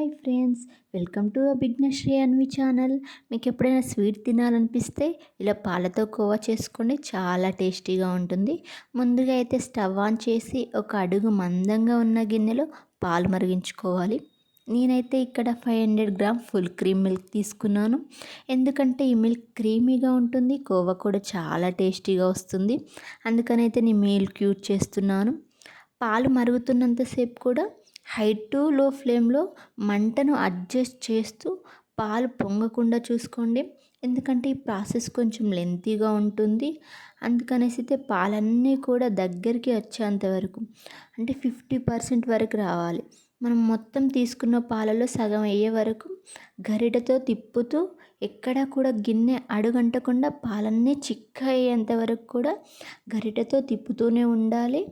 Hi friends, welcome to Vighnashri Anvi channel. మీకు ఎప్పుడైనా sweet తినాలనిపిస్తే ఇలా పాలతో కోవా చేసుకోండి, చాలా టేస్టీగా ఉంటుంది. ముందుగా అయితే స్టవ్ ఆన్ చేసి ఒక అడుగు మందంగా ఉన్న గిన్నెలో పాలు మరిగించుకోవాలి. నేనైతే ఇక్కడ 500 గ్రామ్ ఫుల్ క్రీమ్ మిల్క్ తీసుకున్నాను. ఎందుకంటే ఈ మిల్క్ క్రీమీగా ఉంటుంది, కోవా కూడా చాలా టేస్టీగా వస్తుంది. అందుకనైతే నేను మిల్క్ యూజ్ చేస్తున్నాను. పాలు మరుగుతున్నంతసేపు కూడా హై టు లో ఫ్లేమ్లో మంటను అడ్జస్ట్ చేస్తూ పాలు పొంగకుండా చూసుకోండి. ఎందుకంటే ఈ ప్రాసెస్ కొంచెం లెంతీగా ఉంటుంది. అందుకనేసి అయితే పాలన్నీ కూడా దగ్గరికి వచ్చేంత వరకు, అంటే 50% వరకు రావాలి. మనం మొత్తం తీసుకున్న పాలలో సగం అయ్యే వరకు గరిటెతో తిప్పుతూ, ఎక్కడా కూడా గిన్నె అడుగంటకుండా పాలన్నీ చిక్క అయ్యేంత వరకు కూడా గరిటెతో తిప్పుతూనే ఉండాలి.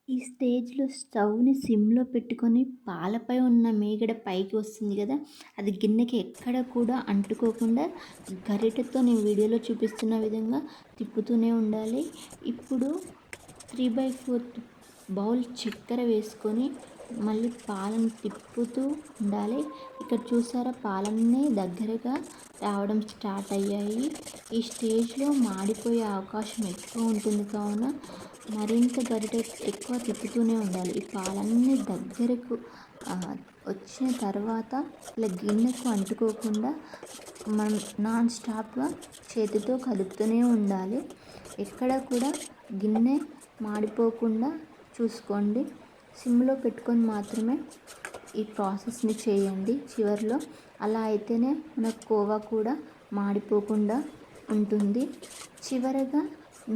ఈ స్టేజ్లో స్టవ్ని సిమ్లో పెట్టుకొని పాలపై ఉన్న మీగడ పైకి వస్తుంది కదా, అది గిన్నెకి ఎక్కడ కూడా అంటుకోకుండా గరిటెతో నేను వీడియోలో చూపిస్తున్న విధంగా తిప్పుతూనే ఉండాలి. ఇప్పుడు 3/4 బౌల్ చక్కెర వేసుకొని మళ్ళీ పాలను తిప్పుతూ ఉండాలి. ఇక్కడ చూసారా, పాలన్నీ దగ్గరగా రావడం స్టార్ట్ అయ్యాయి. ఈ స్టేజ్లో మాడిపోయే అవకాశం ఎక్కువ ఉంటుంది, కావున మరింత గరిటె ఎక్కువ తిప్పుతూనే ఉండాలి. ఈ పాలన్నీ దగ్గరకు వచ్చిన తర్వాత ఇలా గిన్నెకు అంటుకోకుండా మనం నాన్ స్టాప్గా చేతితో కలుపుతూనే ఉండాలి. ఎక్కడ కూడా గిన్నె మాడిపోకుండా చూసుకోండి. సిమ్లో పెట్టుకొని మాత్రమే ఈ ప్రాసెస్ని చేయండి చివరిలో. అలా అయితేనే మన కోవా కూడా మాడిపోకుండా ఉంటుంది. చివరగా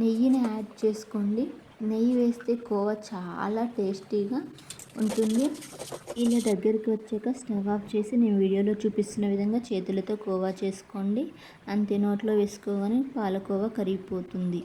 నెయ్యిని యాడ్ చేసుకోండి. నెయ్యి వేస్తే కోవా చాలా టేస్టీగా ఉంటుంది. ఇలా దగ్గరికి వచ్చాక స్టవ్ ఆఫ్ చేసి నేను వీడియోలో చూపిస్తున్న విధంగా చేతులతో కోవా చేసుకోండి. అంతే, నోట్లో వేసుకోగానే పాలకోవా కరిగిపోతుంది.